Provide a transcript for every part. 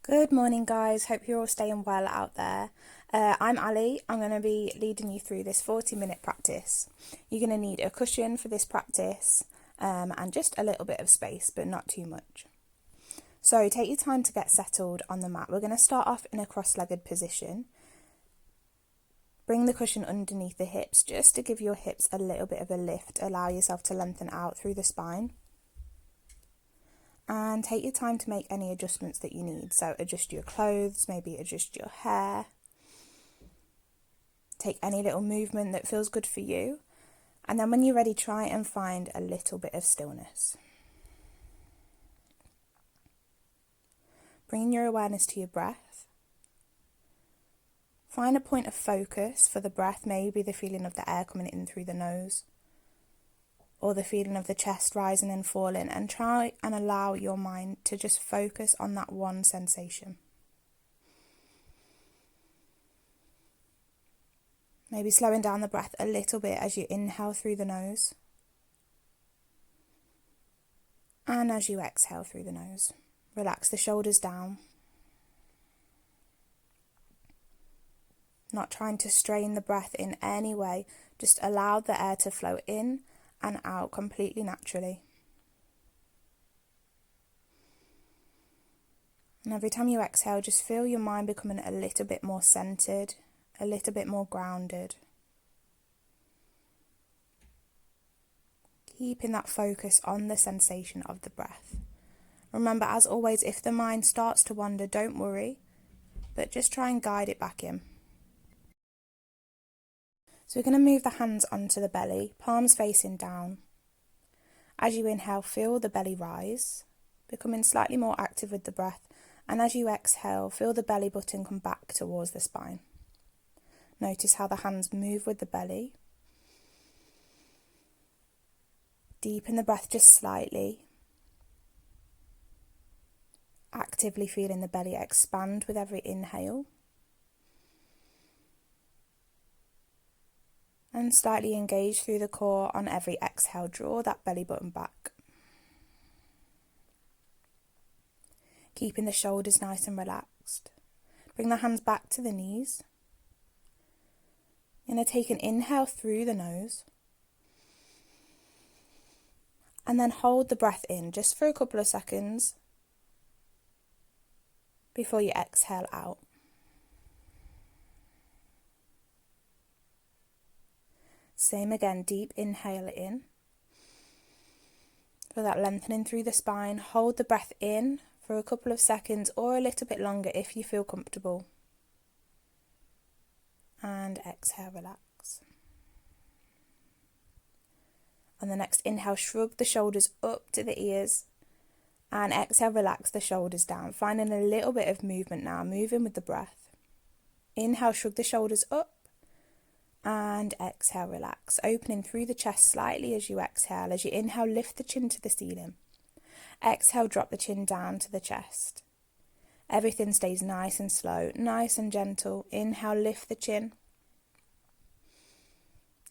Good morning, guys. Hope you're all staying well out there. I'm Ali. I'm going to be leading you through this 40-minute practice. You're going to need a cushion for this practice and just a little bit of space, but not too much. So take your time to get settled on the mat. We're going to start off in a cross-legged position. Bring the cushion underneath the hips just to give your hips a little bit of a lift. Allow yourself to lengthen out through the spine. And take your time to make any adjustments that you need. So adjust your clothes, maybe adjust your hair. Take any little movement that feels good for you. And then when you're ready, try and find a little bit of stillness. Bring your awareness to your breath. Find a point of focus for the breath, maybe the feeling of the air coming in through the nose, or the feeling of the chest rising and falling, and try and allow your mind to just focus on that one sensation. Maybe slowing down the breath a little bit as you inhale through the nose, and as you exhale through the nose. Relax the shoulders down. Not trying to strain the breath in any way, just allow the air to flow in and out completely naturally. And every time you exhale, just feel your mind becoming a little bit more centered, a little bit more grounded. Keeping that focus on the sensation of the breath. Remember, as always, if the mind starts to wander, don't worry, but just try and guide it back in. So we're going to move the hands onto the belly, palms facing down. As you inhale, feel the belly rise, becoming slightly more active with the breath. And as you exhale, feel the belly button come back towards the spine. Notice how the hands move with the belly. Deepen the breath just slightly. Actively feeling the belly expand with every inhale. And slightly engage through the core on every exhale. Draw that belly button back. Keeping the shoulders nice and relaxed. Bring the hands back to the knees. You're going to take an inhale through the nose. And then hold the breath in just for a couple of seconds before you exhale out. Same again, deep inhale in. For that lengthening through the spine, hold the breath in for a couple of seconds or a little bit longer if you feel comfortable. And exhale, relax. On the next inhale, shrug the shoulders up to the ears. And exhale, relax the shoulders down. Finding a little bit of movement now, moving with the breath. Inhale, shrug the shoulders up. And exhale, relax. Opening through the chest slightly as you exhale. As you inhale, lift the chin to the ceiling. Exhale, drop the chin down to the chest. Everything stays nice and slow, nice and gentle. Inhale, lift the chin.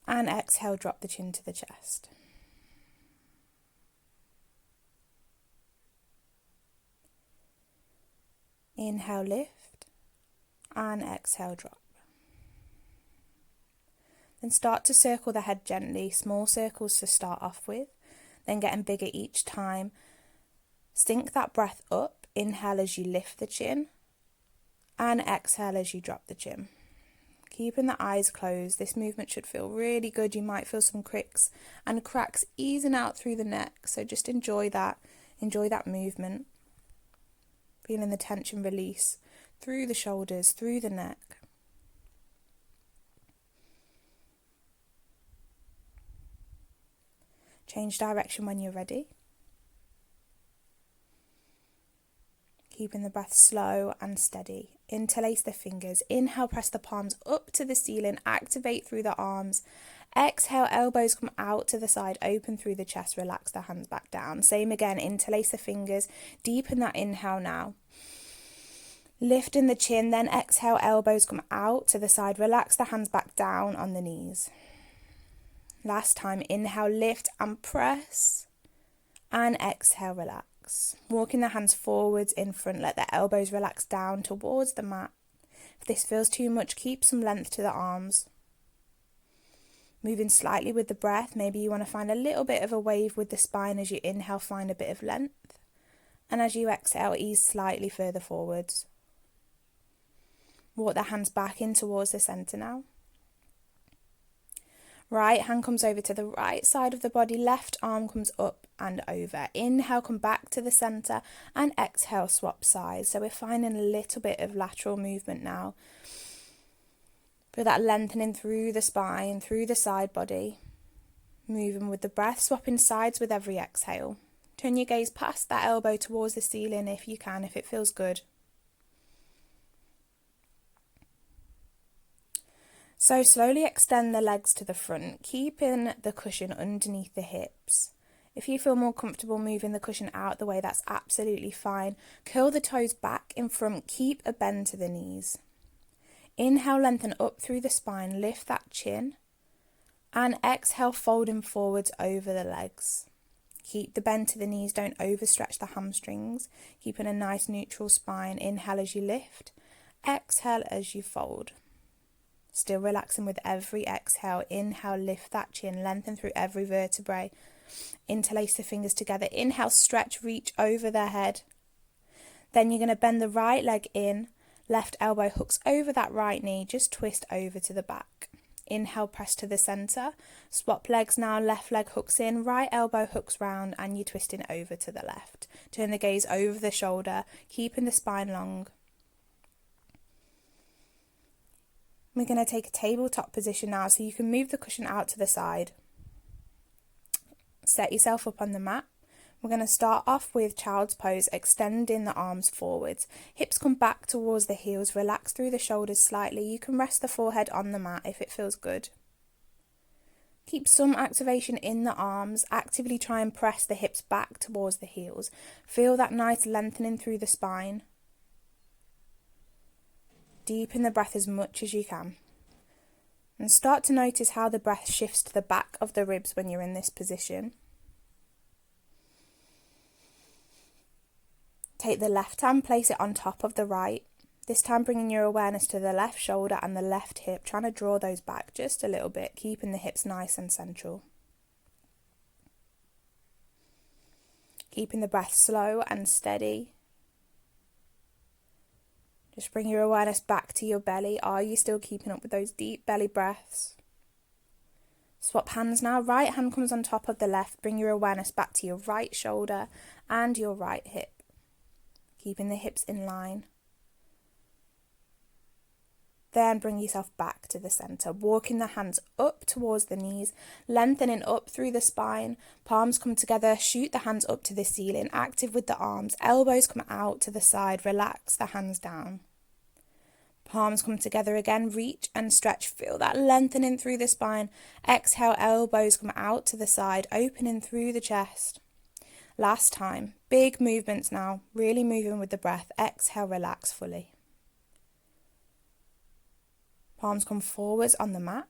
And exhale, drop the chin to the chest. Inhale, lift. And exhale, drop. Then start to circle the head gently, small circles to start off with, then getting bigger each time. Sink that breath up, inhale as you lift the chin, and exhale as you drop the chin. Keeping the eyes closed, this movement should feel really good. You might feel some cricks and cracks easing out through the neck, so just enjoy that movement. Feeling the tension release through the shoulders, through the neck. Change direction when you're ready. Keeping the breath slow and steady. Interlace the fingers. Inhale, press the palms up to the ceiling. Activate through the arms. Exhale, elbows come out to the side. Open through the chest. Relax the hands back down. Same again. Interlace the fingers. Deepen that inhale now. Lifting the chin. Then exhale, elbows come out to the side. Relax the hands back down on the knees. Last time, inhale, lift and press, and exhale, relax. relax. Walking the hands forwards in front, let the elbows relax down towards the mat. If this feels too much, keep some length to the arms. Moving slightly with the breath, maybe you want to find a little bit of a wave with the spine as you inhale, find a bit of length. And as you exhale, ease slightly further forwards. Walk the hands back in towards the centre now. Right hand comes over to the right side of the body, left arm comes up and over. Inhale, come back to the centre, and exhale, swap sides. So we're finding a little bit of lateral movement now. Feel that lengthening through the spine, through the side body. Moving with the breath, swapping sides with every exhale. Turn your gaze past that elbow towards the ceiling if you can, if it feels good. So slowly extend the legs to the front, keeping the cushion underneath the hips. If you feel more comfortable moving the cushion out the way, that's absolutely fine. Curl the toes back in front, keep a bend to the knees. Inhale, lengthen up through the spine, lift that chin. And exhale, folding forwards over the legs. Keep the bend to the knees, don't overstretch the hamstrings. Keeping a nice neutral spine. Inhale as you lift, exhale as you fold. Still relaxing with every exhale. Inhale, lift that chin, lengthen through every vertebrae. Interlace the fingers together. Inhale, stretch, reach over the head. Then you're going to bend the right leg in. Left elbow hooks over that right knee. Just twist over to the back. Inhale, press to the centre. Swap legs now. Left leg hooks in. Right elbow hooks round and you're twisting over to the left. Turn the gaze over the shoulder, keeping the spine long. We're going to take a tabletop position now, so you can move the cushion out to the side. Set yourself up on the mat. We're going to start off with child's pose, extending the arms forwards. Hips come back towards the heels, relax through the shoulders slightly. You can rest the forehead on the mat if it feels good. Keep some activation in the arms. Actively try and press the hips back towards the heels. Feel that nice lengthening through the spine. Deepen the breath as much as you can. And start to notice how the breath shifts to the back of the ribs when you're in this position. Take the left hand, place it on top of the right. This time bringing your awareness to the left shoulder and the left hip, trying to draw those back just a little bit, keeping the hips nice and central. Keeping the breath slow and steady. Just bring your awareness back to your belly. Are you still keeping up with those deep belly breaths? Swap hands now. Right hand comes on top of the left. Bring your awareness back to your right shoulder and your right hip. Keeping the hips in line. Then bring yourself back to the centre. Walking the hands up towards the knees. Lengthening up through the spine. Palms come together. Shoot the hands up to the ceiling. Active with the arms. Elbows come out to the side. Relax the hands down. Palms come together again, reach and stretch. Feel that lengthening through the spine. Exhale, elbows come out to the side, opening through the chest. Last time, big movements now, really moving with the breath. Exhale, relax fully. Palms come forwards on the mat.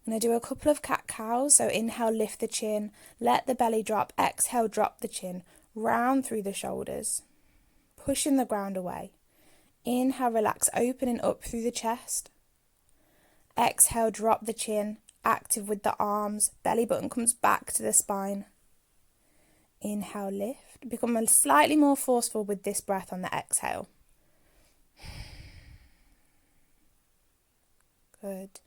I'm going to do a couple of cat-cows. So inhale, lift the chin, let the belly drop. Exhale, drop the chin, round through the shoulders, pushing the ground away. Inhale, relax, opening up through the chest. Exhale, drop the chin, active with the arms. Belly button comes back to the spine. Inhale, lift. Become slightly more forceful with this breath on the exhale. Good.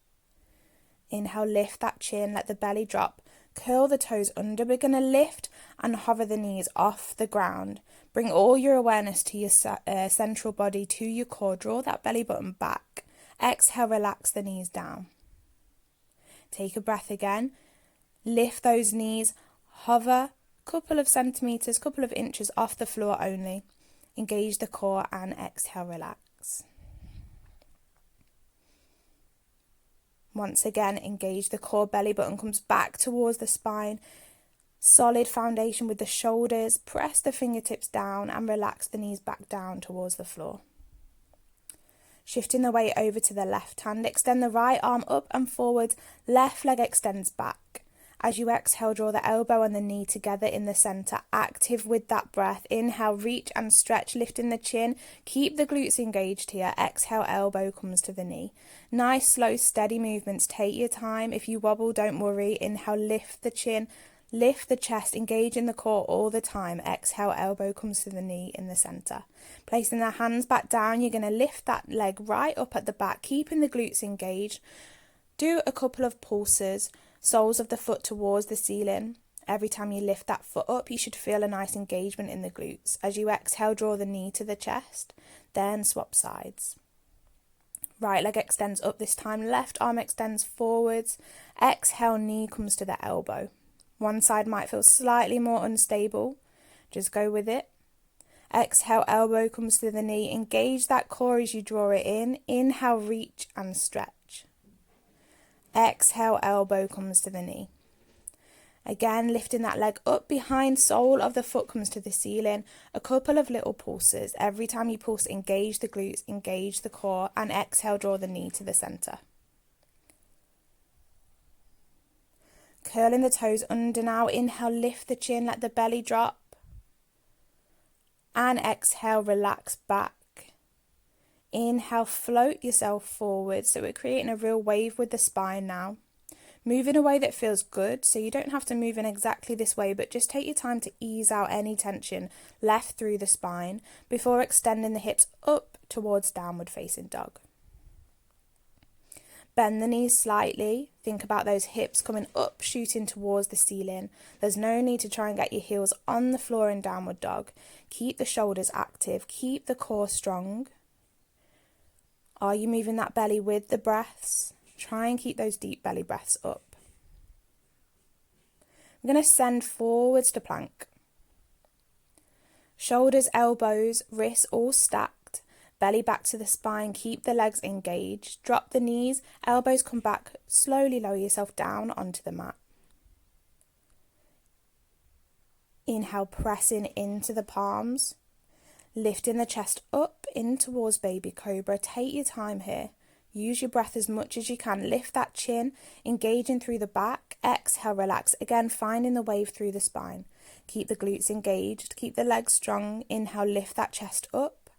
Inhale, lift that chin, let the belly drop. Curl the toes under. We're going to lift and hover the knees off the ground. Bring all your awareness to your central body, to your core. Draw that belly button back. Exhale, relax the knees down. Take a breath again. Lift those knees. Hover a couple of centimetres, couple of inches off the floor only. Engage the core and exhale, relax. Once again, engage the core, belly button comes back towards the spine. Solid foundation with the shoulders. Press the fingertips down and relax the knees back down towards the floor. Shifting the weight over to the left hand. Extend the right arm up and forward. Left leg extends back. As you exhale, draw the elbow and the knee together in the center, active with that breath. Inhale, reach and stretch, lifting the chin. Keep the glutes engaged here. Exhale, elbow comes to the knee. Nice, slow, steady movements. Take your time. If you wobble, don't worry. Inhale, lift the chin, lift the chest, engage in the core all the time. Exhale, elbow comes to the knee in the center. Placing the hands back down, you're going to lift that leg right up at the back, keeping the glutes engaged. Do a couple of pulses. Soles of the foot towards the ceiling. Every time you lift that foot up, you should feel a nice engagement in the glutes. As you exhale, draw the knee to the chest, then swap sides. Right leg extends up this time, left arm extends forwards. Exhale, knee comes to the elbow. One side might feel slightly more unstable. Just go with it. Exhale, elbow comes to the knee. Engage that core as you draw it in. Inhale, reach and stretch. Exhale, elbow comes to the knee. Again, lifting that leg up behind, sole of the foot comes to the ceiling. A couple of little pulses. Every time you pulse, engage the glutes, engage the core, and exhale, draw the knee to the center. Curling the toes under now. Inhale, lift the chin, let the belly drop. And exhale, relax back. Inhale, float yourself forward. So we're creating a real wave with the spine now. Move in a way that feels good. So you don't have to move in exactly this way, but just take your time to ease out any tension left through the spine before extending the hips up towards downward facing dog. Bend the knees slightly. Think about those hips coming up, shooting towards the ceiling. There's no need to try and get your heels on the floor in downward dog. Keep the shoulders active. Keep the core strong. Are you moving that belly with the breaths? Try and keep those deep belly breaths up. I'm going to send forwards to plank. Shoulders, elbows, wrists all stacked. Belly back to the spine. Keep the legs engaged. Drop the knees. Elbows come back. Slowly lower yourself down onto the mat. Inhale, pressing into the palms. Lifting the chest up in towards baby cobra. Take your time here. Use your breath as much as you can. Lift that chin, engaging through the back. Exhale, relax. Again, finding the wave through the spine. Keep the glutes engaged. Keep the legs strong. Inhale, lift that chest up.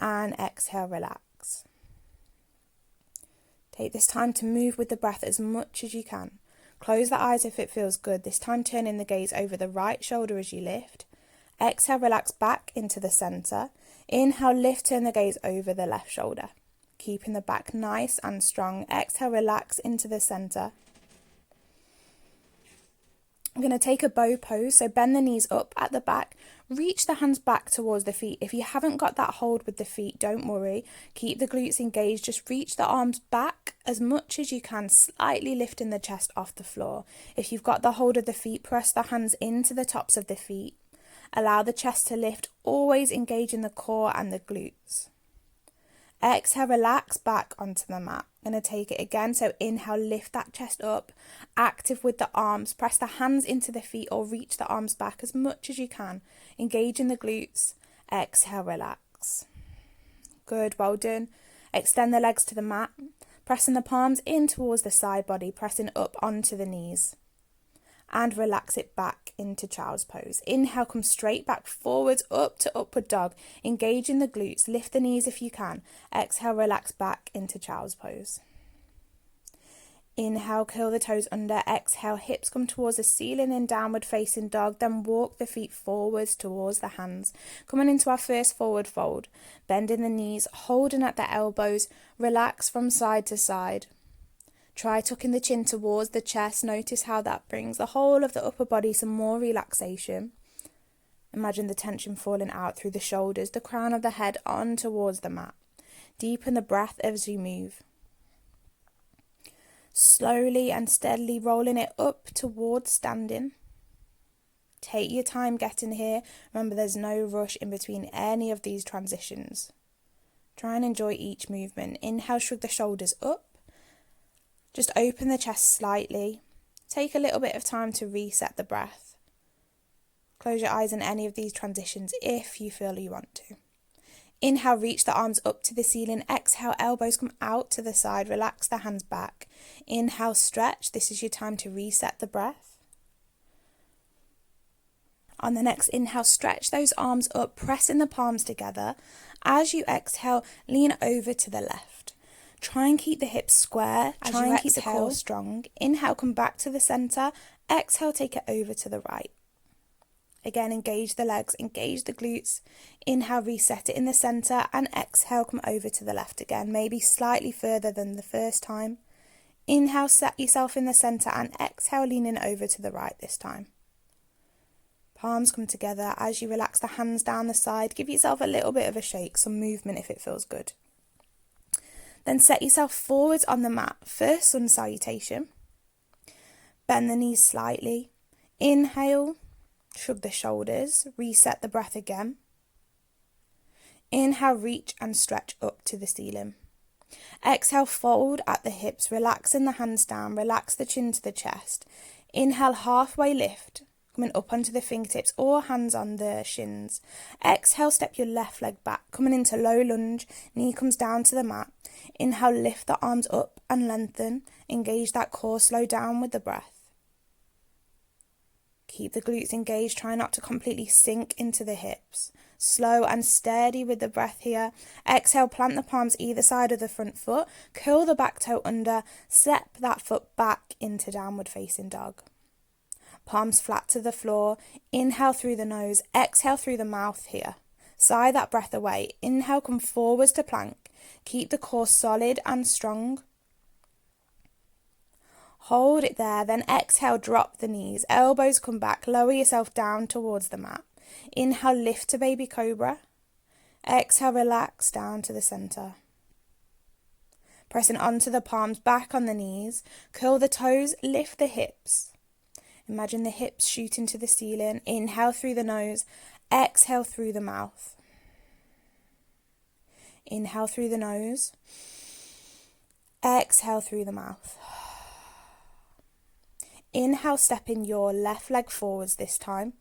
And exhale, relax. Take this time to move with the breath as much as you can. Close the eyes if it feels good. This time turning the gaze over the right shoulder as you lift. Exhale, relax back into the center. Inhale, lift, turn the gaze over the left shoulder. Keeping the back nice and strong. Exhale, relax into the center. I'm going to take a bow pose, so bend the knees up at the back. Reach the hands back towards the feet. If you haven't got that hold with the feet, don't worry. Keep the glutes engaged. Just reach the arms back as much as you can, slightly lifting the chest off the floor. If you've got the hold of the feet, press the hands into the tops of the feet. Allow the chest to lift, always engaging the core and the glutes. Exhale, relax back onto the mat. I'm going to take it again. So inhale, lift that chest up, active with the arms. Press the hands into the feet or reach the arms back as much as you can. Engaging the glutes. Exhale, relax. Good, well done. Extend the legs to the mat. Pressing the palms in towards the side body, pressing up onto the knees. And relax it back into child's pose. Inhale, come straight back forwards, up to upward dog. Engage in the glutes, lift the knees if you can. Exhale, relax back into child's pose. Inhale, curl the toes under. Exhale, hips come towards the ceiling in downward facing dog. Then walk the feet forwards towards the hands. Coming into our first forward fold. Bending the knees, holding at the elbows. Relax from side to side. Try tucking the chin towards the chest. Notice how that brings the whole of the upper body some more relaxation. Imagine the tension falling out through the shoulders, the crown of the head on towards the mat. Deepen the breath as you move. Slowly and steadily rolling it up towards standing. Take your time getting here. Remember, there's no rush in between any of these transitions. Try and enjoy each movement. Inhale, shrug the shoulders up. Just open the chest slightly. Take a little bit of time to reset the breath. Close your eyes in any of these transitions if you feel you want to. Inhale, reach the arms up to the ceiling. Exhale, elbows come out to the side. Relax the hands back. Inhale, stretch. This is your time to reset the breath. On the next inhale, stretch those arms up, pressing the palms together. As you exhale, lean over to the left. Try and keep the hips square. Try and keep the core strong. Inhale, come back to the center. Exhale, take it over to the right. Again, engage the legs, engage the glutes. Inhale, reset it in the center, and exhale, come over to the left again, maybe slightly further than the first time. Inhale, set yourself in the center, and exhale, leaning over to the right this time. Palms come together as you relax the hands down the side. Give yourself a little bit of a shake, some movement if it feels good. Then set yourself forwards on the mat. First, sun salutation. Bend the knees slightly. Inhale, shrug the shoulders, reset the breath again. Inhale, reach and stretch up to the ceiling. Exhale, fold at the hips, relaxing the hands down, relax the chin to the chest. Inhale, halfway lift, coming up onto the fingertips or hands on the shins. Exhale, step your left leg back, coming into low lunge, knee comes down to the mat. Inhale, lift the arms up and lengthen, engage that core, slow down with the breath. Keep the glutes engaged, try not to completely sink into the hips. Slow and steady with the breath here. Exhale, plant the palms either side of the front foot, curl the back toe under, step that foot back into downward facing dog. Palms flat to the floor. Inhale through the nose, exhale through the mouth here. Sigh that breath away. Inhale, come forwards to plank. Keep the core solid and strong. Hold it there, then exhale, drop the knees. Elbows come back, lower yourself down towards the mat. Inhale, lift to baby cobra. Exhale, relax down to the center. Pressing onto the palms, back on the knees. Curl the toes, lift the hips. Imagine the hips shooting to the ceiling. Inhale through the nose, exhale through the mouth. Inhale through the nose, exhale through the mouth. Inhale, stepping your left leg forwards this time.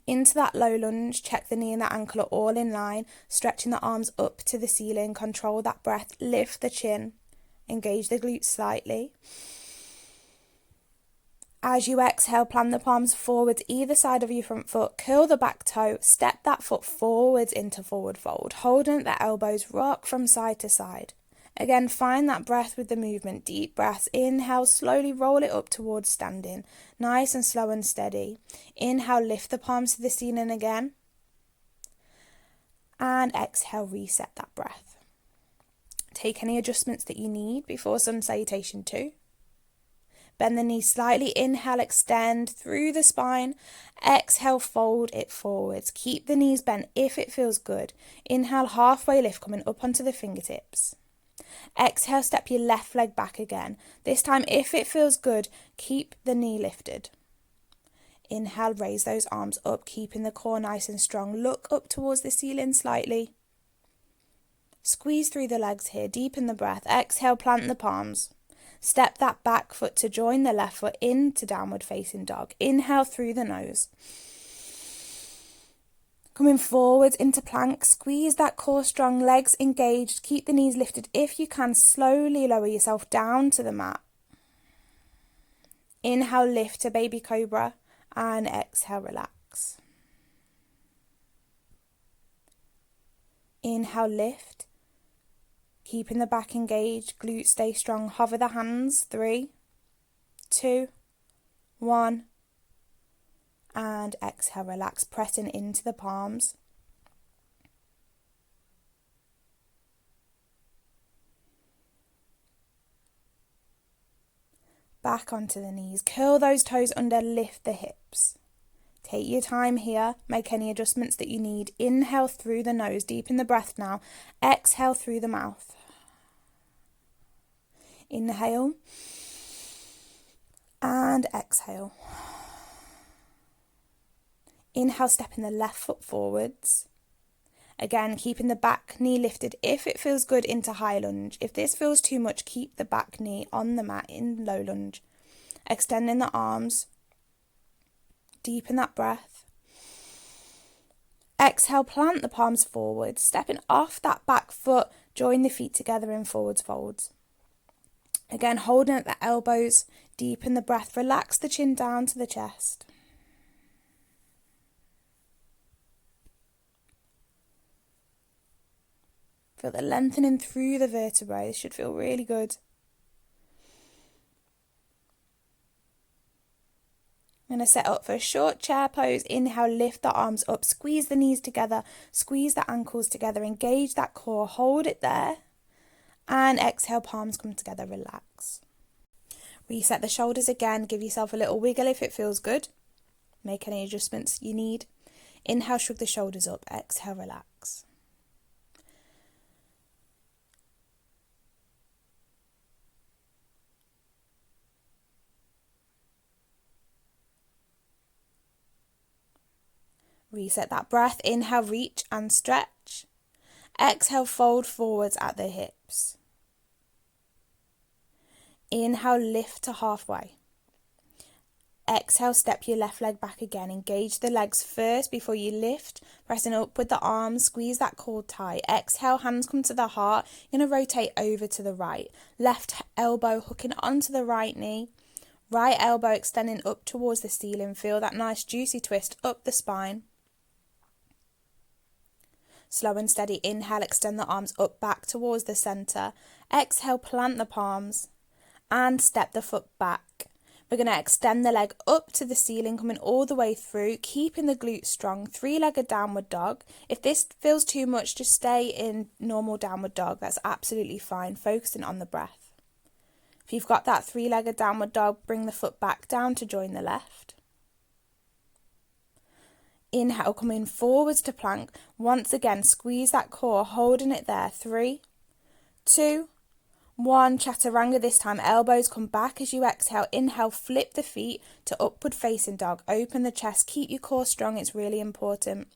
Into that low lunge, check the knee and the ankle are all in line, stretching the arms up to the ceiling, control that breath, lift the chin, engage the glutes slightly. As you exhale, plant the palms forwards either side of your front foot, curl the back toe, step that foot forwards into forward fold, holding at the elbows, rock from side to side. Again, find that breath with the movement. Deep breaths. Inhale, slowly roll it up towards standing. Nice and slow and steady. Inhale, lift the palms to the ceiling again. And exhale, reset that breath. Take any adjustments that you need before sun salutation 2. Bend the knees slightly. Inhale, extend through the spine. Exhale, fold it forwards. Keep the knees bent if it feels good. Inhale, halfway lift, coming up onto the fingertips. Exhale, step your left leg back again. This time, if it feels good, keep the knee lifted. Inhale, raise those arms up, keeping the core nice and strong. Look up towards the ceiling slightly. Squeeze through the legs here, deepen the breath. Exhale, plant the palms. Step that back foot to join the left foot into downward facing dog. Inhale through the nose. Coming forwards into plank, squeeze that core strong, legs engaged, keep the knees lifted. If you can, slowly lower yourself down to the mat. Inhale, lift to baby cobra, and exhale, relax. Inhale, lift, keeping the back engaged, glutes stay strong. Hover the hands, 3, 2, 1. And exhale, relax, pressing into the palms. Back onto the knees. Curl those toes under, lift the hips. Take your time here. Make any adjustments that you need. Inhale through the nose. Deepen the breath now. Exhale through the mouth. Inhale. And exhale. Inhale, stepping the left foot forwards. Again, keeping the back knee lifted if it feels good into high lunge. If this feels too much, keep the back knee on the mat in low lunge. Extending the arms. Deepen that breath. Exhale, plant the palms forward. Stepping off that back foot, join the feet together in forwards folds. Again, holding at the elbows. Deepen the breath. Relax the chin down to the chest. Feel the lengthening through the vertebrae. This should feel really good. I'm going to set up for a short chair pose. Inhale, lift the arms up, squeeze the knees together, squeeze the ankles together, engage that core, hold it there. And exhale, palms come together, relax. Reset the shoulders again, give yourself a little wiggle if it feels good. Make any adjustments you need. Inhale, shrug the shoulders up, exhale, relax. Reset that breath. Inhale, reach and stretch. Exhale, fold forwards at the hips. Inhale, lift to halfway. Exhale, step your left leg back again. Engage the legs first before you lift. Pressing up with the arms, squeeze that core tight. Exhale, hands come to the heart. You're going to rotate over to the right. Left elbow hooking onto the right knee. Right elbow extending up towards the ceiling. Feel that nice juicy twist up the spine. Slow and steady. Inhale, extend the arms up back towards the centre. Exhale, plant the palms and step the foot back. We're going to extend the leg up to the ceiling, coming all the way through, keeping the glutes strong. Three-legged downward dog. If this feels too much, just stay in normal downward dog. That's absolutely fine, focusing on the breath. If you've got that three-legged downward dog, bring the foot back down to join the left. Inhale, coming forwards to plank. Once again, squeeze that core, holding it there. 3, 2, 1. Chaturanga this time. Elbows come back as you exhale. Inhale, flip the feet to upward facing dog. Open the chest. Keep your core strong. It's really important.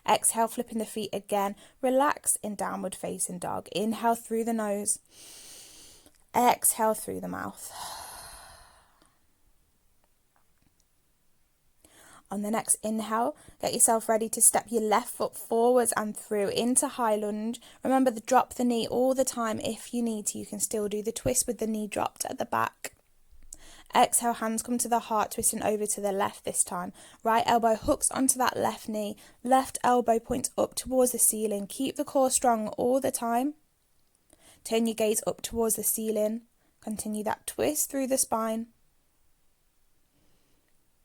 Exhale, flipping the feet again. Relax in downward facing dog. Inhale through the nose. Exhale through the mouth. On the next inhale, get yourself ready to step your left foot forwards and through into high lunge. Remember to drop the knee all the time if you need to. You can still do the twist with the knee dropped at the back. Exhale, hands come to the heart, twisting over to the left this time. Right elbow hooks onto that left knee. Left elbow points up towards the ceiling. Keep the core strong all the time. Turn your gaze up towards the ceiling. Continue that twist through the spine.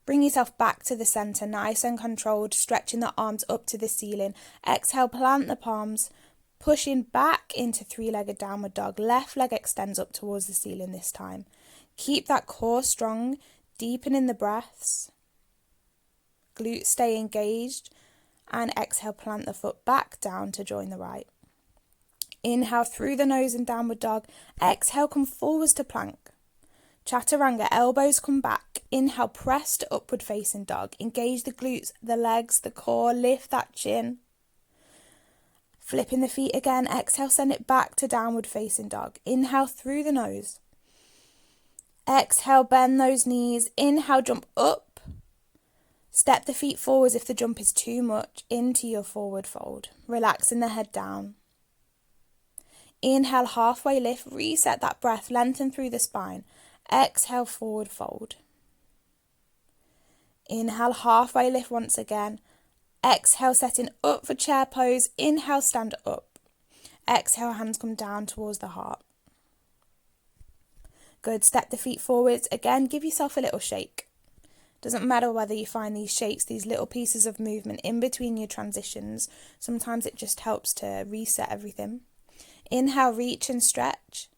Bring yourself back to the centre, nice and controlled, stretching the arms up to the ceiling. Exhale, plant the palms, pushing back into three-legged downward dog. Left leg extends up towards the ceiling this time. Keep that core strong, deepening the breaths. Glutes stay engaged. And exhale, plant the foot back down to join the right. Inhale through the nose in downward dog. Exhale, come forwards to plank. Chaturanga, elbows come back. Inhale, press to upward facing dog. Engage the glutes, the legs, the core. Lift that chin. Flipping the feet again. Exhale, send it back to downward facing dog. Inhale through the nose. Exhale, bend those knees. Inhale, jump up. Step the feet forwards if the jump is too much into your forward fold. Relaxing the head down. Inhale, halfway lift. Reset that breath. Lengthen through the spine. Exhale, forward fold. Inhale, halfway lift once again. Exhale, setting up for chair pose. Inhale, stand up. Exhale, hands come down towards the heart. Good. Step the feet forwards. Again, give yourself a little shake. Doesn't matter whether you find these shakes, these little pieces of movement in between your transitions. Sometimes it just helps to reset everything. Inhale, reach and stretch.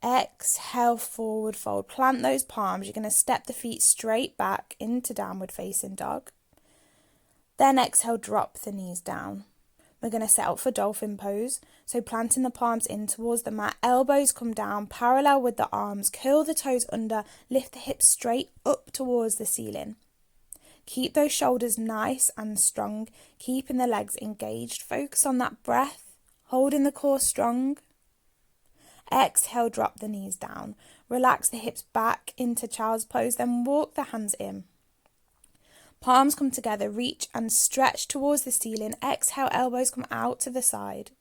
Exhale, forward fold. Plant those palms. You're going to step the feet straight back into downward facing dog. Then exhale, drop the knees down. We're going to set up for dolphin pose. So planting the palms in towards the mat. Elbows come down, parallel with the arms. Curl the toes under. Lift the hips straight up towards the ceiling. Keep those shoulders nice and strong. Keeping the legs engaged. Focus on that breath. Holding the core strong. Exhale, drop the knees down. Relax the hips back into child's pose, then walk the hands in. Palms come together, reach and stretch towards the ceiling. Exhale, elbows come out to the side.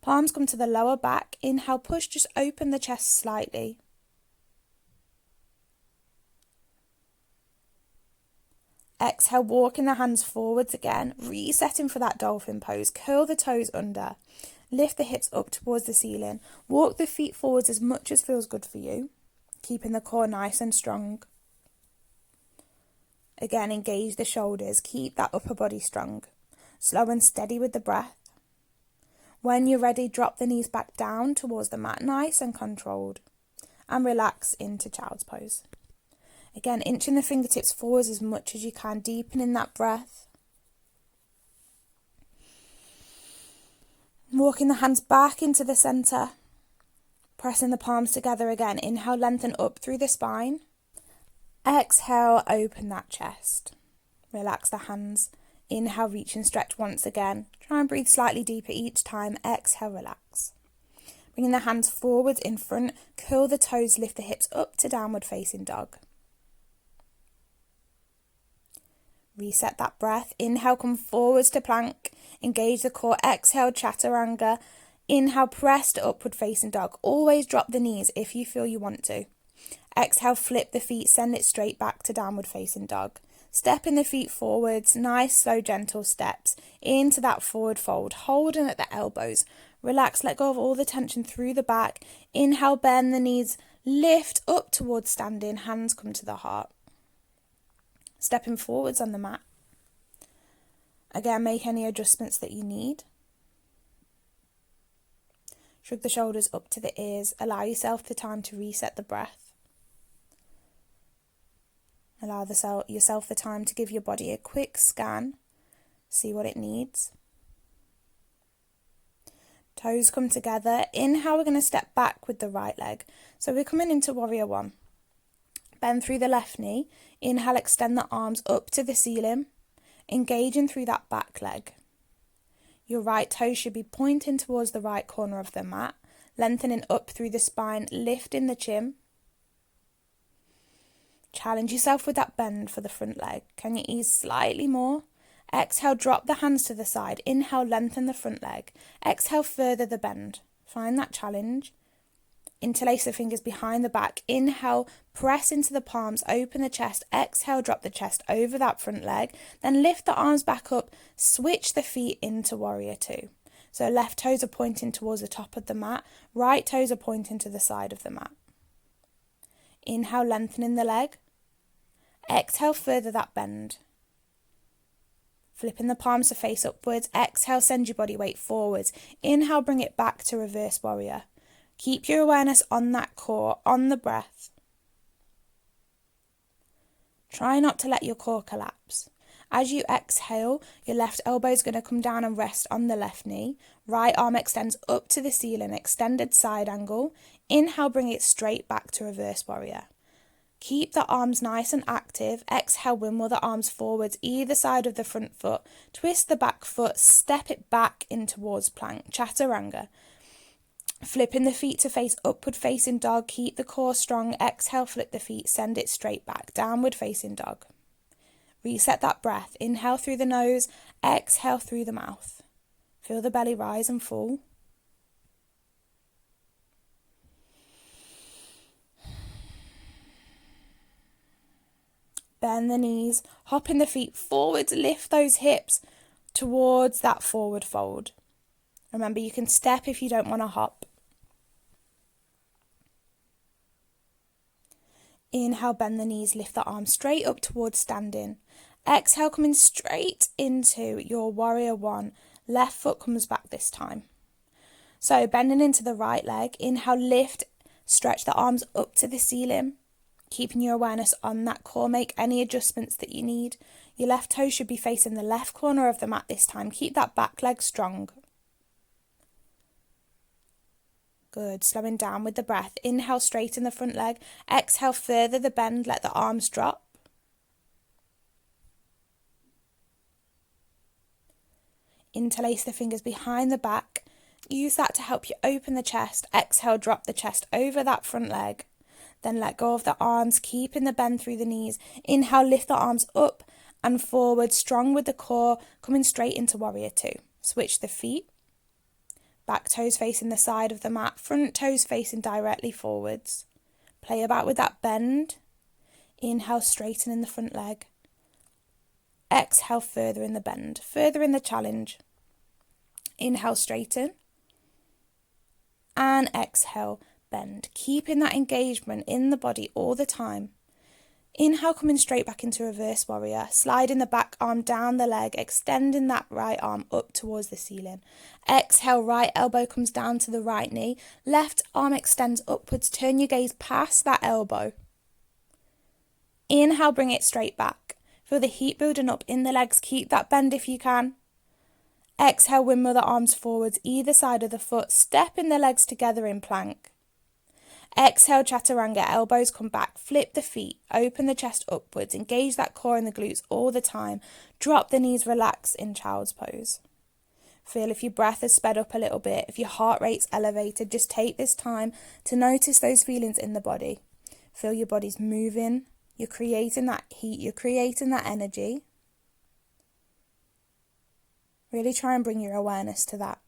Palms come to the lower back. Inhale, push, just open the chest slightly. Exhale, walking the hands forwards again, resetting for that dolphin pose. Curl the toes under. Lift the hips up towards the ceiling. Walk the feet forwards as much as feels good for you, keeping the core nice and strong. Again, engage the shoulders. Keep that upper body strong. Slow and steady with the breath. When you're ready, drop the knees back down towards the mat, nice and controlled. And relax into child's pose. Again, inching the fingertips forwards as much as you can, deepening that breath. Walking the hands back into the centre. Pressing the palms together again. Inhale, lengthen up through the spine. Exhale, open that chest. Relax the hands. Inhale, reach and stretch once again. Try and breathe slightly deeper each time. Exhale, relax. Bringing the hands forwards in front. Curl the toes, lift the hips up to downward facing dog. Reset that breath. Inhale, come forwards to plank. Engage the core. Exhale, chaturanga. Inhale, press to upward facing dog. Always drop the knees if you feel you want to. Exhale, flip the feet. Send it straight back to downward facing dog. Stepping the feet forwards. Nice, slow, gentle steps into that forward fold. Holding at the elbows. Relax, let go of all the tension through the back. Inhale, bend the knees. Lift up towards standing. Hands come to the heart. Stepping forwards on the mat. Again, make any adjustments that you need. Shrug the shoulders up to the ears. Allow yourself the time to reset the breath. Allow yourself the time to give your body a quick scan. See what it needs. Toes come together. Inhale, we're going to step back with the right leg. So we're coming into warrior one. Bend through the left knee. Inhale, extend the arms up to the ceiling, engaging through that back leg. Your right toe should be pointing towards the right corner of the mat, lengthening up through the spine, lifting the chin. Challenge yourself with that bend for the front leg. Can you ease slightly more? Exhale, drop the hands to the side. Inhale, lengthen the front leg. Exhale, further the bend. Find that challenge. Interlace the fingers behind the back. Inhale, press into the palms, open the chest. Exhale, drop the chest over that front leg. Then lift the arms back up. Switch the feet into warrior two. So left toes are pointing towards the top of the mat. Right toes are pointing to the side of the mat. Inhale, lengthening the leg. Exhale, further that bend. Flipping the palms to face upwards. Exhale, send your body weight forwards. Inhale, bring it back to reverse warrior. Keep your awareness on that core, on the breath. Try not to let your core collapse. As you exhale, your left elbow is going to come down and rest on the left knee. Right arm extends up to the ceiling, extended side angle. Inhale, bring it straight back to reverse warrior. Keep the arms nice and active. Exhale, windmill the arms forwards, either side of the front foot. Twist the back foot, step it back in towards plank, chaturanga. Flipping the feet to face upward facing dog. Keep the core strong. Exhale, flip the feet, send it straight back, downward facing dog. Reset that breath. Inhale through the nose, exhale through the mouth. Feel the belly rise and fall. Bend the knees, hopping the feet forwards, lift those hips towards that forward fold. Remember, you can step if you don't want to hop. Inhale, bend the knees, lift the arms straight up towards standing. Exhale, coming straight into your warrior one. Left foot comes back this time. So bending into the right leg. Inhale, lift, stretch the arms up to the ceiling. Keeping your awareness on that core. Make any adjustments that you need. Your left toe should be facing the left corner of the mat this time. Keep that back leg strong. Good. Slowing down with the breath. Inhale, straighten the front leg. Exhale, further the bend. Let the arms drop. Interlace the fingers behind the back. Use that to help you open the chest. Exhale, drop the chest over that front leg. Then let go of the arms, keeping the bend through the knees. Inhale, lift the arms up and forward, strong with the core, coming straight into warrior two. Switch the feet. Back toes facing the side of the mat, front toes facing directly forwards. Play about with that bend. Inhale, straightening the front leg. Exhale, further in the bend, further in the challenge. Inhale, straighten. And exhale, bend. Keeping that engagement in the body all the time. Inhale, coming straight back into reverse warrior. Sliding the back arm down the leg, extending that right arm up towards the ceiling. Exhale, right elbow comes down to the right knee. Left arm extends upwards. Turn your gaze past that elbow. Inhale, bring it straight back. Feel the heat building up in the legs. Keep that bend if you can. Exhale, windmill the arms forwards, either side of the foot. Stepping the legs together in plank. Exhale, chaturanga, elbows come back. Flip the feet, open the chest upwards. Engage that core and the glutes all the time. Drop the knees, relax in child's pose. Feel if your breath has sped up a little bit, if your heart rate's elevated, just take this time to notice those feelings in the body. Feel your body's moving. You're creating that heat, you're creating that energy. Really try and bring your awareness to that.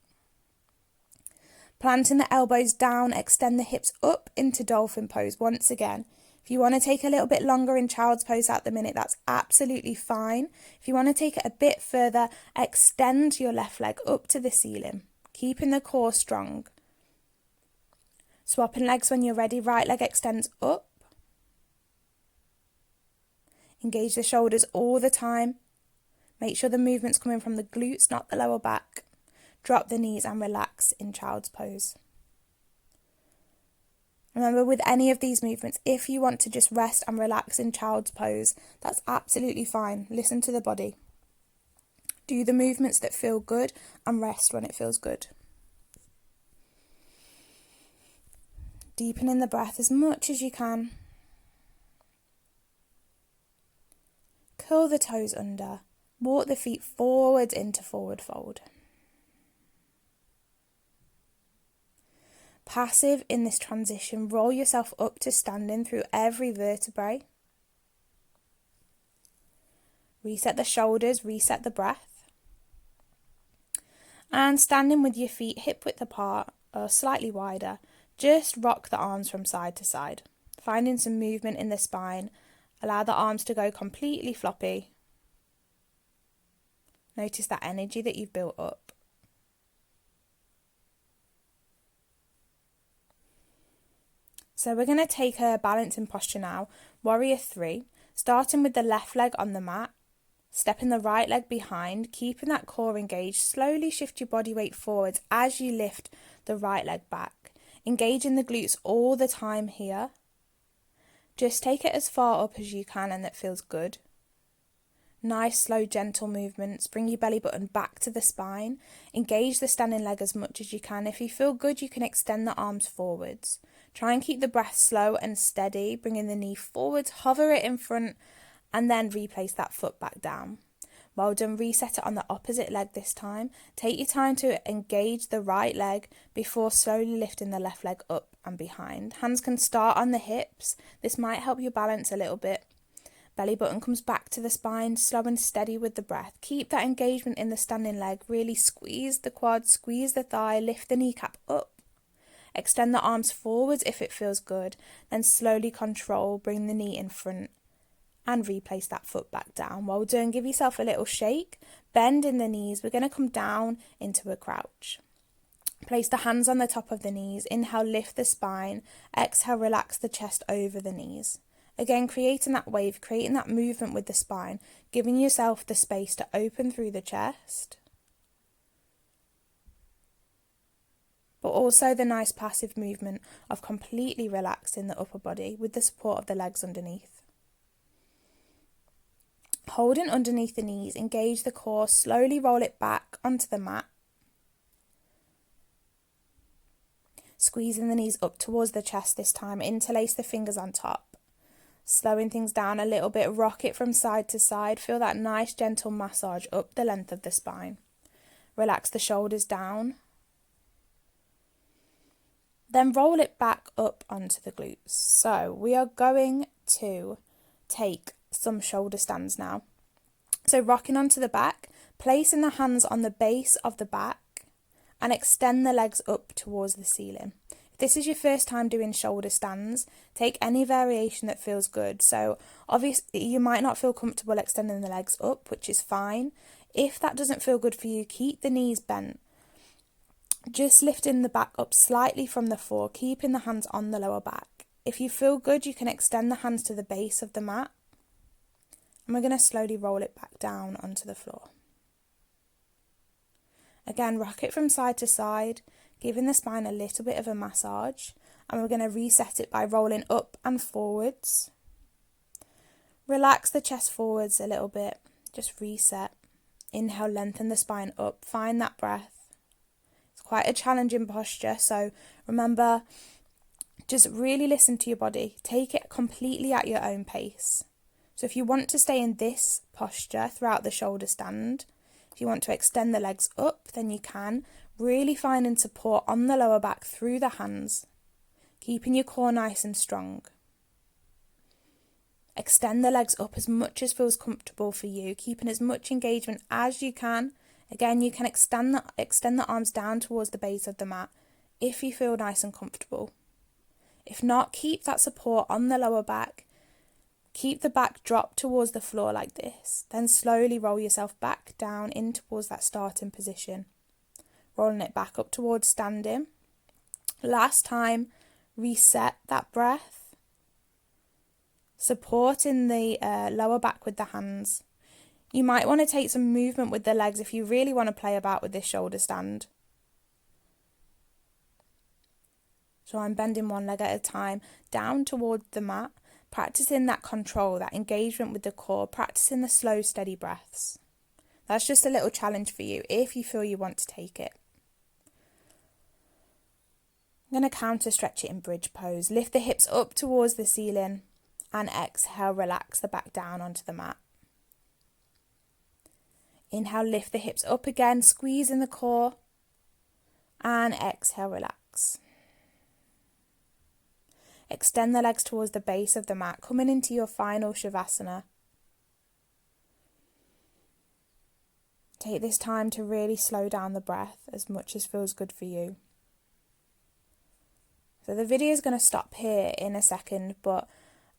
Planting the elbows down, extend the hips up into dolphin pose once again. If you want to take a little bit longer in child's pose at the minute, that's absolutely fine. If you want to take it a bit further, extend your left leg up to the ceiling, keeping the core strong. Swapping legs when you're ready, right leg extends up. Engage the shoulders all the time. Make sure the movement's coming from the glutes, not the lower back. Drop the knees and relax in child's pose. Remember, with any of these movements, if you want to just rest and relax in child's pose, that's absolutely fine. Listen to the body. Do the movements that feel good and rest when it feels good. Deepen in the breath as much as you can. Curl the toes under. Walk the feet forward into forward fold. Passive in this transition, roll yourself up to standing through every vertebrae. Reset the shoulders, reset the breath. And standing with your feet hip width apart or slightly wider, just rock the arms from side to side. Finding some movement in the spine. Allow the arms to go completely floppy. Notice that energy that you've built up. So we're going to take a balancing posture now. Warrior 3. Starting with the left leg on the mat. Stepping the right leg behind. Keeping that core engaged. Slowly shift your body weight forwards as you lift the right leg back. Engaging the glutes all the time here. Just take it as far up as you can and that feels good. Nice, slow, gentle movements. Bring your belly button back to the spine. Engage the standing leg as much as you can. If you feel good, you can extend the arms forwards. Try and keep the breath slow and steady, bringing the knee forwards, hover it in front, and then replace that foot back down. Well done. Reset it on the opposite leg this time. Take your time to engage the right leg before slowly lifting the left leg up and behind. Hands can start on the hips. This might help you balance a little bit. Belly button comes back to the spine, slow and steady with the breath. Keep that engagement in the standing leg. Really squeeze the quad, squeeze the thigh, lift the kneecap up. Extend the arms forwards if it feels good. Then slowly control, bring the knee in front and replace that foot back down. Well done. Give yourself a little shake. Bend in the knees. We're going to come down into a crouch. Place the hands on the top of the knees. Inhale, lift the spine. Exhale, relax the chest over the knees. Again, creating that wave, creating that movement with the spine, giving yourself the space to open through the chest. But also the nice passive movement of completely relaxing the upper body with the support of the legs underneath. Holding underneath the knees, engage the core, slowly roll it back onto the mat. Squeezing the knees up towards the chest this time, interlace the fingers on top. Slowing things down a little bit, rock it from side to side. Feel that nice gentle massage up the length of the spine. Relax the shoulders down. Then roll it back up onto the glutes. So we are going to take some shoulder stands now. So rocking onto the back, placing the hands on the base of the back and extend the legs up towards the ceiling. this is your first time doing shoulder stands, take any variation that feels good. So obviously you might not feel comfortable extending the legs up, which is fine. If that doesn't feel good for you, keep the knees bent. Just lifting the back up slightly from the floor, keeping the hands on the lower back. If you feel good, you can extend the hands to the base of the mat. And we're going to slowly roll it back down onto the floor. Again, rock it from side to side, giving the spine a little bit of a massage. And we're going to reset it by rolling up and forwards. Relax the chest forwards a little bit. Just reset. Inhale, lengthen the spine up. Find that breath. It's quite a challenging posture, so remember, just really listen to your body. Take it completely at your own pace. So if you want to stay in this posture throughout the shoulder stand, if you want to extend the legs up, then you can. Really finding support on the lower back through the hands, keeping your core nice and strong. Extend the legs up as much as feels comfortable for you, keeping as much engagement as you can. Again, you can extend the arms down towards the base of the mat if you feel nice and comfortable. If not, keep that support on the lower back. Keep the back dropped towards the floor like this. Then slowly roll yourself back down in towards that starting position. Rolling it back up towards standing. Last time, reset that breath. Supporting the lower back with the hands. You might want to take some movement with the legs if you really want to play about with this shoulder stand. So I'm bending one leg at a time down towards the mat, practicing that control, that engagement with the core, practicing the slow, steady breaths. That's just a little challenge for you if you feel you want to take it. I'm going to counter stretch it in bridge pose. Lift the hips up towards the ceiling and exhale, relax the back down onto the mat. Inhale, lift the hips up again, squeeze in the core, and exhale, relax. Extend the legs towards the base of the mat, coming into your final Shavasana. Take this time to really slow down the breath as much as feels good for you. So the video is going to stop here in a second, but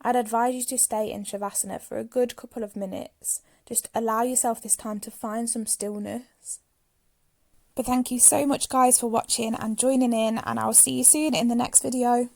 I'd advise you to stay in Shavasana for a good couple of minutes. Just allow yourself this time to find some stillness. But thank you so much guys for watching and joining in, and I'll see you soon in the next video.